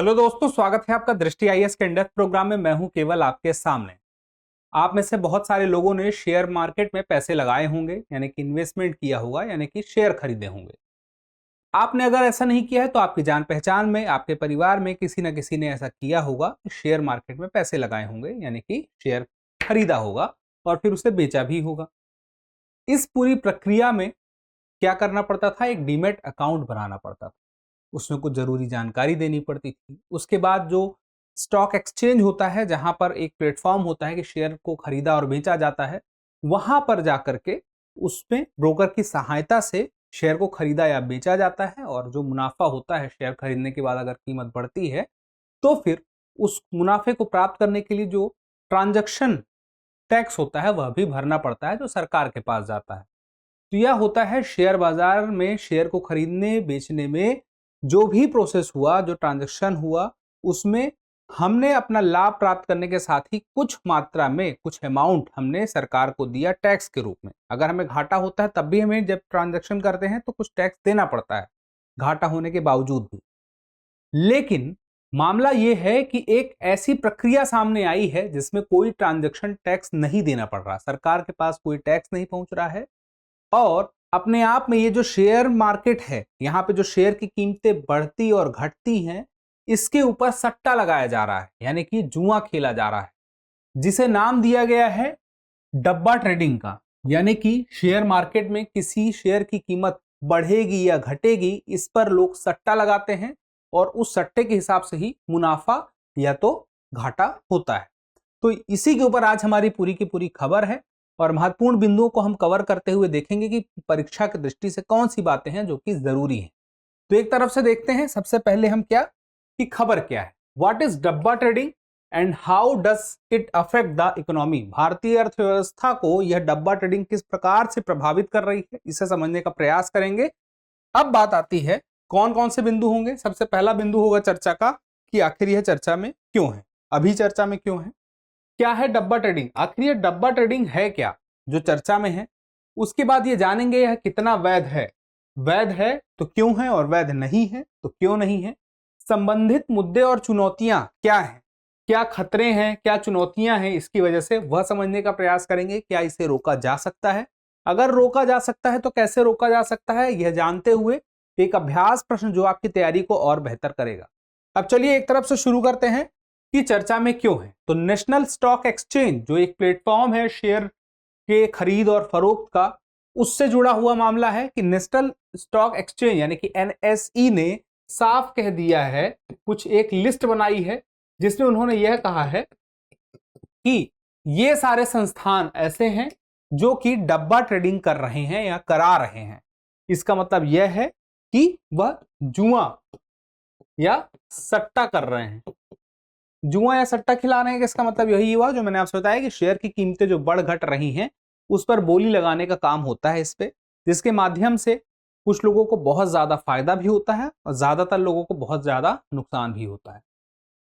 Hello दोस्तों, स्वागत है आपका दृष्टि आईएएस के इंडेक्स प्रोग्राम में। मैं हूं केवल आपके सामने। आप में से बहुत सारे लोगों ने शेयर मार्केट में पैसे लगाए होंगे, यानी कि इन्वेस्टमेंट किया होगा, यानी कि शेयर खरीदे होंगे। आपने अगर ऐसा नहीं किया है तो आपकी जान पहचान में, आपके परिवार में किसी न किसी ने ऐसा किया होगा, शेयर मार्केट में पैसे लगाए होंगे, यानी कि शेयर खरीदा होगा और फिर उसे बेचा भी होगा। इस पूरी प्रक्रिया में क्या करना पड़ता था? एक डीमैट अकाउंट बनाना पड़ता था, उसमें कुछ जरूरी जानकारी देनी पड़ती थी। उसके बाद जो स्टॉक एक्सचेंज होता है, जहां पर एक प्लेटफॉर्म होता है कि शेयर को खरीदा और बेचा जाता है, वहां पर जाकर के उसमें ब्रोकर की सहायता से शेयर को खरीदा या बेचा जाता है। और जो मुनाफा होता है शेयर खरीदने के बाद, अगर कीमत बढ़ती है तो फिर उस मुनाफे को प्राप्त करने के लिए जो ट्रांजैक्शन टैक्स होता है वह भी भरना पड़ता है, जो सरकार के पास जाता है। तो यह होता है शेयर बाजार में शेयर को खरीदने बेचने में जो भी प्रोसेस हुआ, जो ट्रांजैक्शन हुआ, उसमें हमने अपना लाभ प्राप्त करने के साथ ही कुछ मात्रा में, कुछ अमाउंट हमने सरकार को दिया टैक्स के रूप में। अगर हमें घाटा होता है तब भी हमें, जब ट्रांजैक्शन करते हैं तो कुछ टैक्स देना पड़ता है, घाटा होने के बावजूद भी। लेकिन मामला यह है कि एक ऐसी प्रक्रिया सामने आई है जिसमें कोई ट्रांजैक्शन टैक्स नहीं देना पड़ रहा, सरकार के पास कोई टैक्स नहीं पहुंच रहा है। और अपने आप में ये जो शेयर मार्केट है, यहां पे जो शेयर की कीमतें बढ़ती और घटती हैं, इसके ऊपर सट्टा लगाया जा रहा है, यानी कि जुआ खेला जा रहा है, जिसे नाम दिया गया है डब्बा ट्रेडिंग का। यानी कि शेयर मार्केट में किसी शेयर की कीमत बढ़ेगी या घटेगी, इस पर लोग सट्टा लगाते हैं और उस सट्टे के हिसाब से ही मुनाफा या तो घाटा होता है। तो इसी के ऊपर आज हमारी पूरी की पूरी खबर है और महत्वपूर्ण बिंदुओं को हम कवर करते हुए देखेंगे कि परीक्षा की दृष्टि से कौन सी बातें हैं जो कि जरूरी हैं। तो एक तरफ से देखते हैं सबसे पहले हम क्या, कि खबर क्या है, व्हाट इज डब्बा trading and how does it affect the economy. भारतीय अर्थव्यवस्था को यह डब्बा ट्रेडिंग किस प्रकार से प्रभावित कर रही है, इसे समझने का प्रयास करेंगे। अब बात आती है कौन कौन से बिंदु होंगे। सबसे पहला बिंदु होगा चर्चा का, कि आखिर यह चर्चा में क्यों है, अभी चर्चा में क्यों है, क्या है डब्बा ट्रेडिंग, आखिर ये डब्बा ट्रेडिंग है क्या जो चर्चा में है। उसके बाद ये जानेंगे यह कितना वैध है, वैध है तो क्यों है, और वैध नहीं है तो क्यों नहीं है। संबंधित मुद्दे और चुनौतियां क्या हैं, क्या खतरे हैं, क्या चुनौतियां हैं इसकी वजह से, वह समझने का प्रयास करेंगे। क्या इसे रोका जा सकता है, अगर रोका जा सकता है तो कैसे रोका जा सकता है, यह जानते हुए एक अभ्यास प्रश्न जो आपकी तैयारी को और बेहतर करेगा। अब चलिए एक तरफ से शुरू करते हैं कि चर्चा में क्यों है। तो नेशनल स्टॉक एक्सचेंज जो एक प्लेटफॉर्म है शेयर के खरीद और फरोख्त का, उससे जुड़ा हुआ मामला है कि नेशनल स्टॉक एक्सचेंज यानी कि एनएसई ने साफ कह दिया है, कुछ एक लिस्ट बनाई है जिसमें उन्होंने यह कहा है कि ये सारे संस्थान ऐसे हैं जो कि डब्बा ट्रेडिंग कर रहे हैं या करा रहे हैं। इसका मतलब यह है कि वह जुआ या सट्टा कर रहे हैं, जुआ या सट्टा खिला रहे हैं। इसका मतलब यही हुआ जो मैंने आपसे बताया कि शेयर की कीमतें जो बढ़ घट रही हैं उस पर बोली लगाने का काम होता है इस पे, जिसके माध्यम से कुछ लोगों को बहुत ज्यादा फायदा भी होता है और ज्यादातर लोगों को बहुत ज्यादा नुकसान भी होता है,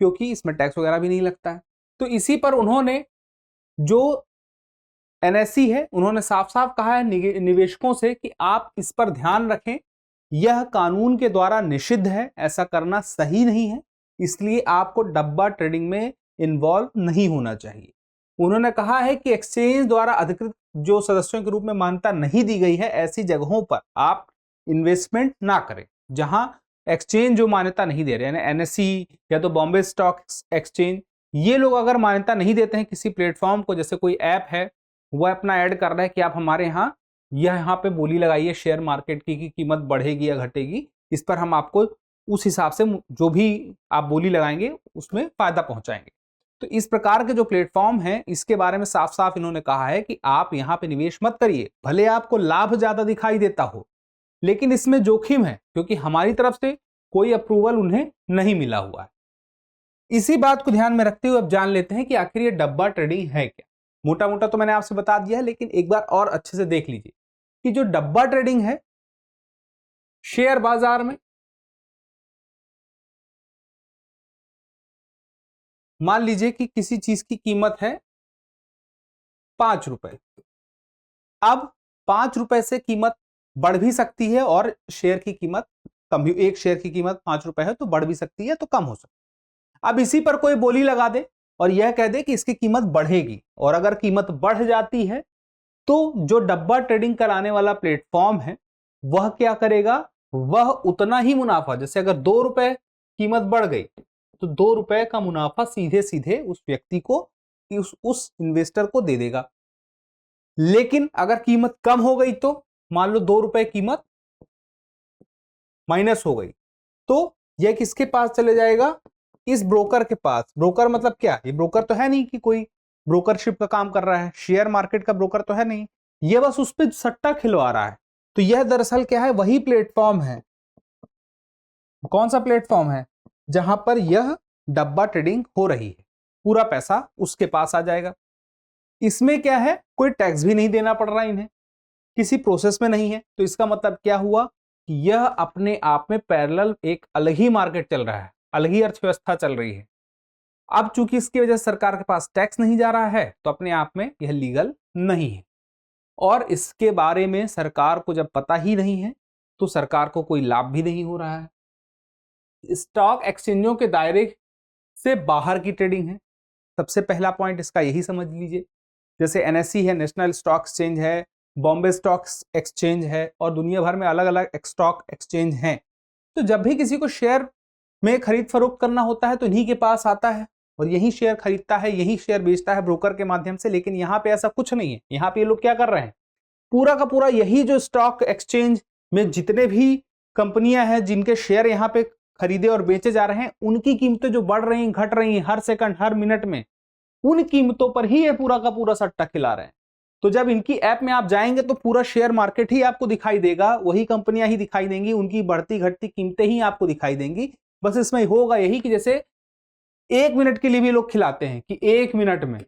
क्योंकि इसमें टैक्स वगैरह भी नहीं लगता है। तो इसी पर उन्होंने, जो एनएसई है, उन्होंने साफ साफ कहा है निवेशकों से कि आप इस पर ध्यान रखें, यह कानून के द्वारा निषिद्ध है, ऐसा करना सही नहीं है, इसलिए आपको डब्बा ट्रेडिंग में इन्वॉल्व नहीं होना चाहिए। उन्होंने कहा है कि एक्सचेंज द्वारा अधिकृत जो सदस्यों के रूप में मान्यता नहीं दी गई है, ऐसी जगहों पर आप इन्वेस्टमेंट ना करें जहां एक्सचेंज जो मान्यता नहीं दे रहे, यानी एनएसई या तो बॉम्बे स्टॉक एक्सचेंज, ये लोग अगर मान्यता नहीं देते हैं किसी प्लेटफॉर्म को, जैसे कोई ऐप है वह अपना ऐड कर रहा है कि आप हमारे यहाँ पे बोली लगाइए शेयर मार्केट की कीमत बढ़ेगी या घटेगी, इस पर हम आपको उस हिसाब से जो भी आप बोली लगाएंगे उसमें फायदा पहुंचाएंगे। तो इस प्रकार के जो प्लेटफॉर्म हैं, इसके बारे में साफ साफ इन्होंने कहा है कि आप यहाँ पे निवेश मत करिए, भले आपको लाभ ज्यादा दिखाई देता हो, लेकिन इसमें जोखिम है क्योंकि हमारी तरफ से कोई अप्रूवल उन्हें नहीं मिला हुआ है। इसी बात को ध्यान में रखते हुए अब जान लेते हैं कि आखिर ये डब्बा ट्रेडिंग है क्या। मोटा मोटा तो मैंने आपसे बता दिया है, लेकिन एक बार और अच्छे से देख लीजिए कि जो डब्बा ट्रेडिंग है शेयर बाजार में, मान लीजिए कि किसी चीज की कीमत है 5 रुपए, अब 5 रुपए से कीमत बढ़ भी सकती है और शेयर की कीमत कम भी, एक शेयर की कीमत 5 रुपए है तो बढ़ भी सकती है तो कम हो सकती है। अब इसी पर कोई बोली लगा दे और यह कह दे कि इसकी कीमत बढ़ेगी, और अगर कीमत बढ़ जाती है तो जो डब्बा ट्रेडिंग कराने वाला प्लेटफॉर्म है वह क्या करेगा, वह उतना ही मुनाफा, जैसे अगर 2 रुपए कीमत बढ़ गई तो 2 रुपए का मुनाफा सीधे सीधे उस व्यक्ति को, उस इन्वेस्टर को दे देगा। लेकिन अगर कीमत कम हो गई तो मान लो 2 रुपए कीमत माइनस हो गई, तो यह किसके पास चले जाएगा, इस ब्रोकर के पास। ब्रोकर मतलब क्या, ये ब्रोकर तो है नहीं कि कोई ब्रोकरशिप का काम कर रहा है, शेयर मार्केट का ब्रोकर तो है नहीं, ये बस उस पर सट्टा खिलवा रहा है। तो यह दरअसल क्या है, वही प्लेटफॉर्म है। कौन सा प्लेटफॉर्म है, जहां पर यह डब्बा ट्रेडिंग हो रही है, पूरा पैसा उसके पास आ जाएगा। इसमें क्या है, कोई टैक्स भी नहीं देना पड़ रहा इन्हें, किसी प्रोसेस में नहीं है। तो इसका मतलब क्या हुआ कि यह अपने आप में पैरेलल एक अलग ही मार्केट चल रहा है, अलग ही अर्थव्यवस्था चल रही है। अब चूंकि इसकी वजह से सरकार के पास टैक्स नहीं जा रहा है तो अपने आप में यह लीगल नहीं है, और इसके बारे में सरकार को जब पता ही नहीं है तो सरकार को कोई लाभ भी नहीं हो रहा है। स्टॉक एक्सचेंजों के दायरे से बाहर की ट्रेडिंग है, सबसे पहला पॉइंट इसका यही समझ लीजिए। जैसे एनएसई है, नेशनल स्टॉक एक्सचेंज है, बॉम्बे स्टॉक एक्सचेंज है, और दुनिया भर में अलग अलग स्टॉक एक्सचेंज हैं। तो जब भी किसी को शेयर में खरीद फरोख्त करना होता है तो इन्हीं के पास आता है और यही शेयर खरीदता है, यही शेयर बेचता है ब्रोकर के माध्यम से। लेकिन यहाँ पे ऐसा कुछ नहीं है, यहाँ पे ये लोग क्या कर रहे हैं, पूरा का पूरा यही जो स्टॉक एक्सचेंज में जितने भी कंपनियां हैं जिनके शेयर यहाँ पे खरीदे और बेचे जा रहे हैं, उनकी कीमतें जो बढ़ रही हैं, घट रही हैं हर सेकंड हर मिनट में, उन कीमतों पर ही ये पूरा का पूरा सट्टा खिला रहे हैं। तो जब इनकी ऐप में आप जाएंगे तो पूरा शेयर मार्केट ही आपको दिखाई देगा, वही कंपनियां ही दिखाई देंगी, उनकी बढ़ती घटती कीमतें ही आपको दिखाई देंगी। बस इसमें होगा यही कि जैसे 1 मिनट के लिए भी लोग खिलाते हैं कि 1 मिनट में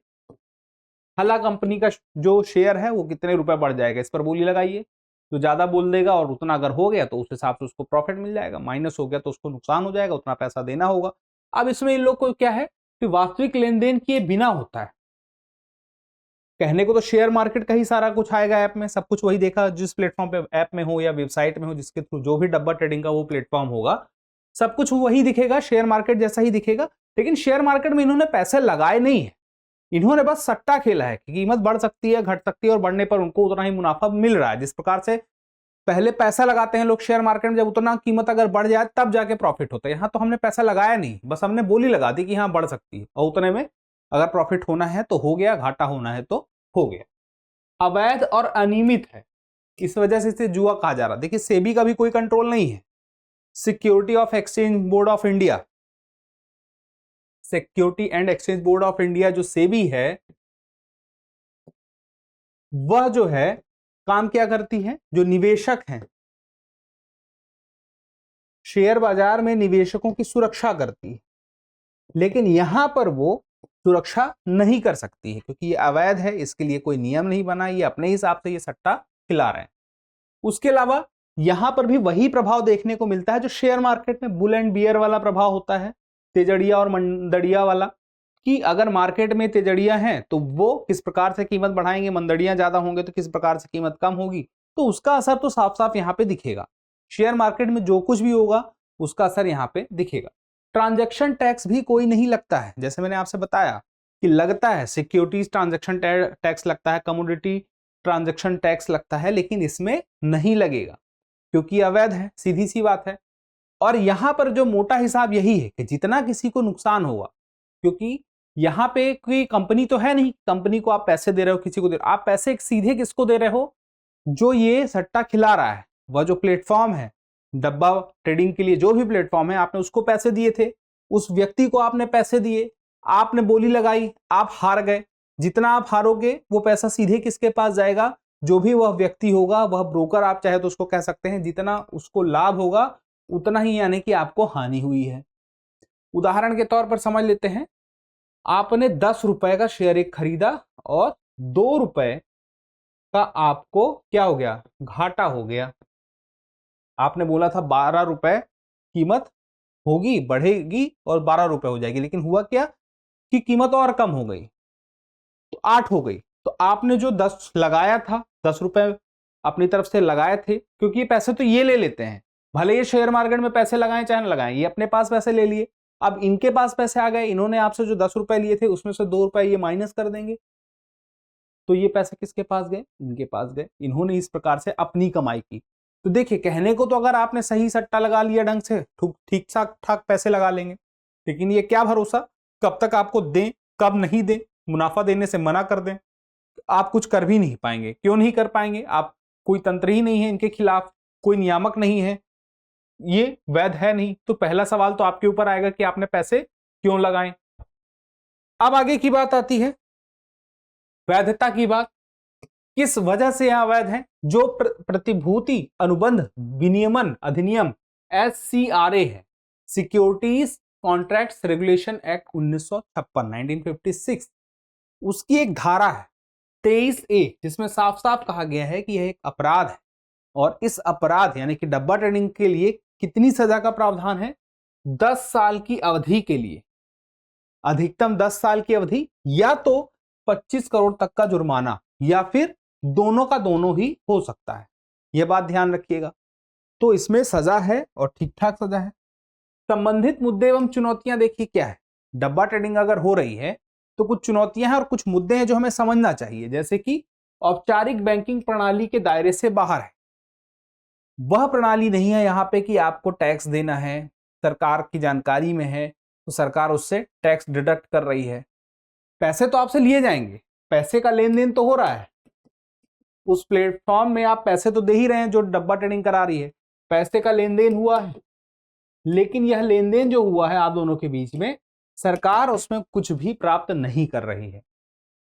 फला कंपनी का जो शेयर है वो कितने रुपए बढ़ जाएगा, इस पर बोली लगाइए। तो ज्यादा बोल देगा और उतना अगर हो गया तो उस हिसाब से उसको प्रॉफिट मिल जाएगा, माइनस हो गया तो उसको नुकसान हो जाएगा, उतना पैसा देना होगा। अब इसमें इन लोग को क्या है कि वास्तविक लेन देन किए बिना होता है। कहने को तो शेयर मार्केट का ही सारा कुछ आएगा ऐप में, सब कुछ वही देखा, जिस प्लेटफॉर्म पे ऐप में हो या वेबसाइट में हो, जिसके थ्रू जो भी डब्बा ट्रेडिंग का वो प्लेटफॉर्म होगा, सब कुछ वही दिखेगा, शेयर मार्केट जैसा ही दिखेगा। लेकिन शेयर मार्केट में इन्होंने पैसे लगाए नहीं है, इन्होंने बस सट्टा खेला है कि कीमत बढ़ सकती है, घट सकती है, और बढ़ने पर उनको उतना ही मुनाफा मिल रहा है। जिस प्रकार से पहले पैसा लगाते हैं लोग शेयर मार्केट में, जब उतना कीमत अगर बढ़ जाए तब जाके प्रॉफिट होता है। यहाँ तो हमने पैसा लगाया नहीं, बस हमने बोली लगा दी कि हाँ बढ़ सकती है, और उतने में अगर प्रॉफिट होना है तो हो गया, घाटा होना है तो हो गया। अवैध और अनियमित है, इस वजह से इसे जुआ कहा जा रहा है। देखिए सेबी का भी कोई कंट्रोल नहीं है, security of exchange board of India, security and exchange board of India जो सेबी है, वह जो है काम क्या करती है, जो निवेशक हैं शेयर बाजार में निवेशकों की सुरक्षा करती है। लेकिन यहां पर वो सुरक्षा नहीं कर सकती है क्योंकि ये अवैध है, इसके लिए कोई नियम नहीं बना, ये अपने हिसाब से ये सट्टा खिला रहे हैं। उसके अलावा यहां पर भी वही प्रभाव देखने को मिलता है जो शेयर मार्केट में बुल एंड बियर वाला प्रभाव होता है, तेजड़िया और मंदड़िया वाला, कि अगर मार्केट में तेजड़िया हैं तो वो किस प्रकार से कीमत बढ़ाएंगे, मंदड़ियां ज्यादा होंगे तो किस प्रकार से कीमत कम होगी। तो उसका असर तो साफ साफ यहाँ पे दिखेगा, शेयर मार्केट में जो कुछ भी होगा उसका असर यहाँ पे दिखेगा। ट्रांजैक्शन टैक्स भी कोई नहीं लगता है, जैसे मैंने आपसे बताया कि लगता है सिक्योरिटीज ट्रांजैक्शन टैक्स लगता है, कमोडिटी ट्रांजैक्शन टैक्स लगता है, लेकिन इसमें नहीं लगेगा क्योंकि अवैध है, सीधी सी बात है। और यहां पर जो मोटा हिसाब यही है कि जितना किसी को नुकसान होगा, क्योंकि यहां पे कोई कंपनी तो है नहीं, कंपनी को आप पैसे दे रहे हो, किसी को दे रहे हो, आप पैसे सीधे किसको दे रहे हो, जो ये सट्टा खिला रहा है, वह जो प्लेटफॉर्म है डब्बा ट्रेडिंग के लिए, जो भी प्लेटफॉर्म है, आपने उसको पैसे दिए थे, उस व्यक्ति को आपने पैसे दिए, आपने बोली लगाई, आप हार गए, जितना आप हारोगे वो पैसा सीधे किसके पास जाएगा, जो भी वह व्यक्ति होगा, वह ब्रोकर आप चाहे तो उसको कह सकते हैं, जितना उसको लाभ होगा उतना ही यानी कि आपको हानि हुई है। उदाहरण के तौर पर समझ लेते हैं, आपने 10 रुपए का शेयर एक खरीदा और 2 रुपए का आपको क्या हो गया, घाटा हो गया। आपने बोला था 12 रुपए कीमत होगी, बढ़ेगी और 12 रुपए हो जाएगी, लेकिन हुआ क्या कि कीमत और कम हो गई तो 8 हो गई। तो आपने जो 10 लगाया था, 10 रुपए अपनी तरफ से लगाए थे, क्योंकि ये पैसे तो ये ले लेते हैं, भले ये शेयर मार्केट में पैसे लगाएं चाहे ना लगाएं, ये अपने पास पैसे ले लिए, अब इनके पास पैसे आ गए, इन्होंने आपसे जो 10 रुपए लिए थे उसमें से 2 रुपए ये माइनस कर देंगे, तो ये पैसे किसके पास गए? इनके पास गए। इन्होंने इस प्रकार से अपनी कमाई की। तो देखिए, कहने को तो अगर आपने सही सट्टा लगा लिया ढंग से, ठीक ठाक पैसे लगा लेंगे, लेकिन ये क्या भरोसा कब तक आपको दें, कब नहीं दें, मुनाफा देने से मना कर दें, आप कुछ कर भी नहीं पाएंगे। क्यों नहीं कर पाएंगे? आप कोई तंत्र ही नहीं है इनके खिलाफ, कोई नियामक नहीं है, ये वैध है नहीं। तो पहला सवाल तो आपके ऊपर आएगा कि आपने पैसे क्यों लगाए। अब आगे की बात आती है वैधता की बात। किस वजह से यह अवैध है? जो प्रतिभूति अनुबंध विनियमन अधिनियम SCRA है, सिक्योरिटीज कॉन्ट्रैक्ट्स रेगुलेशन एक्ट 1956, उसकी एक धारा है 23A, जिसमें साफ साफ कहा गया है कि यह एक अपराध है, और इस अपराध यानी कि डब्बा ट्रेडिंग के लिए कितनी सजा का प्रावधान है? 10 साल की अवधि के लिए, अधिकतम 10 साल की अवधि, या तो 25 करोड़ तक का जुर्माना, या फिर दोनों का दोनों ही हो सकता है। यह बात ध्यान रखिएगा। तो इसमें सजा है और ठीक ठाक सजा है। संबंधित मुद्दे एवं चुनौतियां देखिए क्या है। डब्बा ट्रेडिंग अगर हो रही है तो कुछ चुनौतियां हैं और कुछ मुद्दे हैं जो हमें समझना चाहिए, जैसे कि औपचारिक बैंकिंग प्रणाली के दायरे से बाहर है। वह प्रणाली नहीं है यहां पे कि आपको टैक्स देना है, सरकार की जानकारी में है तो सरकार उससे टैक्स डिडक्ट कर रही है। पैसे तो आपसे लिए जाएंगे, पैसे का लेन देन तो हो रहा है, उस प्लेटफॉर्म में आप पैसे तो दे ही रहे हैं जो डब्बा ट्रेडिंग करा रही है, पैसे का लेन देन हुआ है, लेकिन यह लेन देन जो हुआ है आप दोनों के बीच में, सरकार उसमें कुछ भी प्राप्त नहीं कर रही है।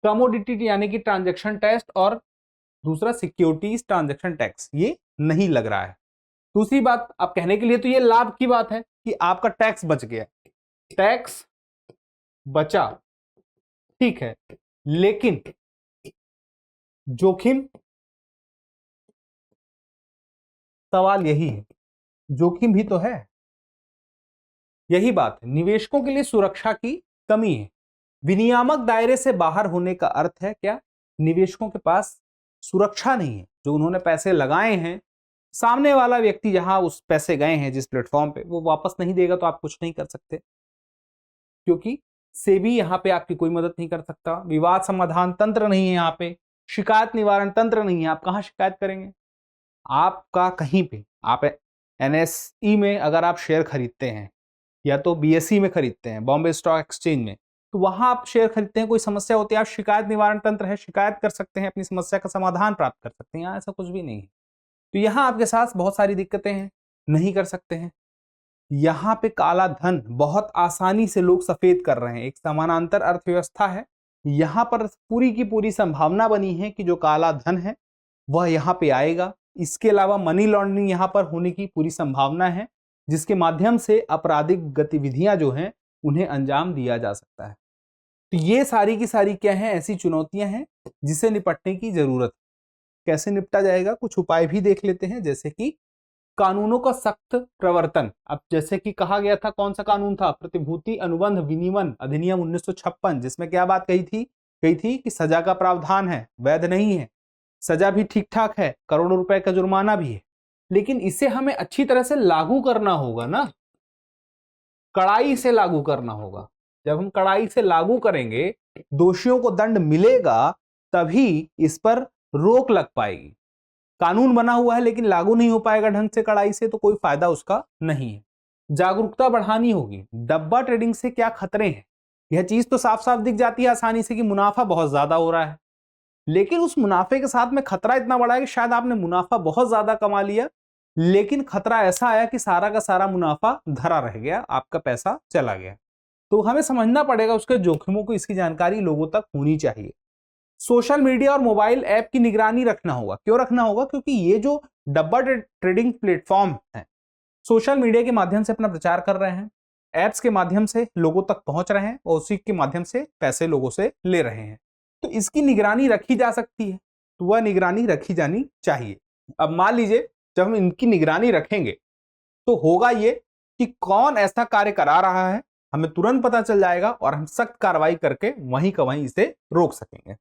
कमोडिटी यानी कि ट्रांजैक्शन टैक्स और दूसरा सिक्योरिटीज ट्रांजैक्शन टैक्स, ये नहीं लग रहा है। दूसरी बात, आप कहने के लिए तो ये लाभ की बात है कि आपका टैक्स बच गया, टैक्स बचा, ठीक है, लेकिन जोखिम, सवाल यही है, जोखिम भी तो है। यही बात है, निवेशकों के लिए सुरक्षा की कमी है। विनियामक दायरे से बाहर होने का अर्थ है क्या? निवेशकों के पास सुरक्षा नहीं है। जो उन्होंने पैसे लगाए हैं, सामने वाला व्यक्ति जहां उस पैसे गए हैं जिस प्लेटफॉर्म पे, वो वापस नहीं देगा तो आप कुछ नहीं कर सकते, क्योंकि सेबी यहां पे आपकी कोई मदद नहीं कर सकता। विवाद समाधान तंत्र नहीं है यहाँ पे, शिकायत निवारण तंत्र नहीं है, आप कहां शिकायत करेंगे? आपका कहीं पे, आप NSE में अगर आप शेयर खरीदते हैं या तो BSE में खरीदते हैं, बॉम्बे स्टॉक एक्सचेंज में, तो वहां आप शेयर खरीदते हैं, कोई समस्या होती है, आप शिकायत निवारण तंत्र है, शिकायत कर सकते हैं, अपनी समस्या का समाधान प्राप्त कर सकते हैं। यहाँ ऐसा कुछ भी नहीं है। तो यहाँ आपके साथ बहुत सारी दिक्कतें हैं, नहीं कर सकते हैं। यहाँ पे काला धन बहुत आसानी से लोग सफेद कर रहे हैं, एक समानांतर अर्थव्यवस्था है, यहाँ पर पूरी की पूरी संभावना बनी है कि जो काला धन है वह यहाँ पे आएगा। इसके अलावा मनी लॉन्ड्रिंग यहाँ पर होने की पूरी संभावना है, जिसके माध्यम से आपराधिक गतिविधियां जो हैं उन्हें अंजाम दिया जा सकता है। तो ये सारी की सारी क्या है, ऐसी चुनौतियां हैं जिसे निपटने की जरूरत है। कैसे निपटा जाएगा, कुछ उपाय भी देख लेते हैं, जैसे कि कानूनों का सख्त प्रवर्तन। अब जैसे कि कहा गया था, कौन सा कानून था? प्रतिभूति अनुबंध विनियमन अधिनियम 1956, जिसमें क्या बात कही थी कि सजा का प्रावधान है, वैध नहीं है, सजा भी ठीक ठाक है, करोड़ों रुपए का जुर्माना भी है, लेकिन इसे हमें अच्छी तरह से लागू करना होगा ना, कड़ाई से लागू करना होगा। जब हम कड़ाई से लागू करेंगे, दोषियों को दंड मिलेगा, तभी इस पर रोक लग पाएगी। कानून बना हुआ है लेकिन लागू नहीं हो पाएगा ढंग से कड़ाई से, तो कोई फायदा उसका नहीं है। जागरूकता बढ़ानी होगी, डब्बा ट्रेडिंग से क्या खतरे हैं। यह चीज तो साफ साफ दिख जाती है आसानी से कि मुनाफा बहुत ज्यादा हो रहा है, लेकिन उस मुनाफे के साथ में खतरा इतना बड़ा है कि शायद आपने मुनाफा बहुत ज्यादा कमा लिया, लेकिन खतरा ऐसा आया कि सारा का सारा मुनाफा धरा रह गया, आपका पैसा चला गया। तो हमें समझना पड़ेगा उसके जोखिमों को, इसकी जानकारी लोगों तक होनी चाहिए। सोशल मीडिया और मोबाइल ऐप की निगरानी रखना होगा। क्यों रखना होगा? क्योंकि ये जो डब्बा ट्रेडिंग प्लेटफॉर्म है, सोशल मीडिया के माध्यम से अपना प्रचार कर रहे हैं, एप्स के माध्यम से लोगों तक पहुंच रहे हैं और उसी के माध्यम से पैसे लोगों से ले रहे हैं। तो इसकी निगरानी रखी जा सकती है, तो वह निगरानी रखी जानी चाहिए। अब मान लीजिए जब हम इनकी निगरानी रखेंगे तो होगा ये कि कौन ऐसा कार्य करा रहा है, हमें तुरंत पता चल जाएगा और हम सख्त कार्रवाई करके वहीं का वहीं इसे रोक सकेंगे।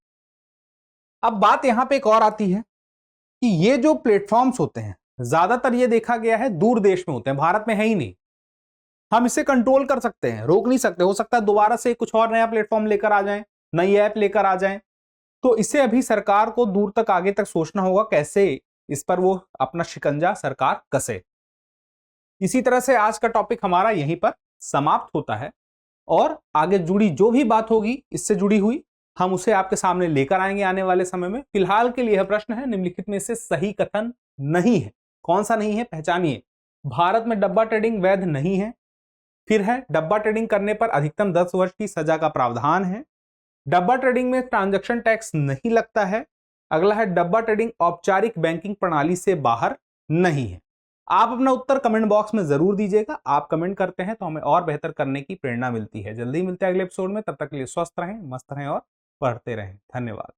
अब बात यहां पे एक और आती है कि ये जो प्लेटफॉर्म्स होते हैं, ज्यादातर ये देखा गया है दूर देश में होते हैं, भारत में है ही नहीं। हम इसे कंट्रोल कर सकते हैं, रोक नहीं सकते। हो सकता है दोबारा से कुछ और नया प्लेटफॉर्म लेकर आ जाएं, नई ऐप लेकर आ जाएं। तो इसे अभी सरकार को दूर तक आगे तक सोचना होगा कैसे इस पर वो अपना शिकंजा सरकार कसे। इसी तरह से आज का टॉपिक हमारा यहीं पर समाप्त होता है और आगे जुड़ी जो भी बात होगी इससे जुड़ी हुई हम उसे आपके सामने लेकर आएंगे आने वाले समय में। फिलहाल के लिए यह प्रश्न है, निम्नलिखित में से सही कथन नहीं है। कौन सा नहीं है, पहचानिए। भारत में डब्बा ट्रेडिंग वैध नहीं है। फिर है, डब्बा ट्रेडिंग करने पर अधिकतम 10 वर्ष की सजा का प्रावधान है। डब्बा ट्रेडिंग में ट्रांजैक्शन टैक्स नहीं लगता है। अगला है, डब्बा ट्रेडिंग औपचारिक बैंकिंग प्रणाली से बाहर नहीं है। आप अपना उत्तर कमेंट बॉक्स में जरूर दीजिएगा। आप कमेंट करते हैं तो हमें और बेहतर करने की प्रेरणा मिलती है। जल्दी मिलते हैं अगले एपिसोड में, तब तक के लिए स्वस्थ रहें, मस्त रहें और पढ़ते रहें। धन्यवाद।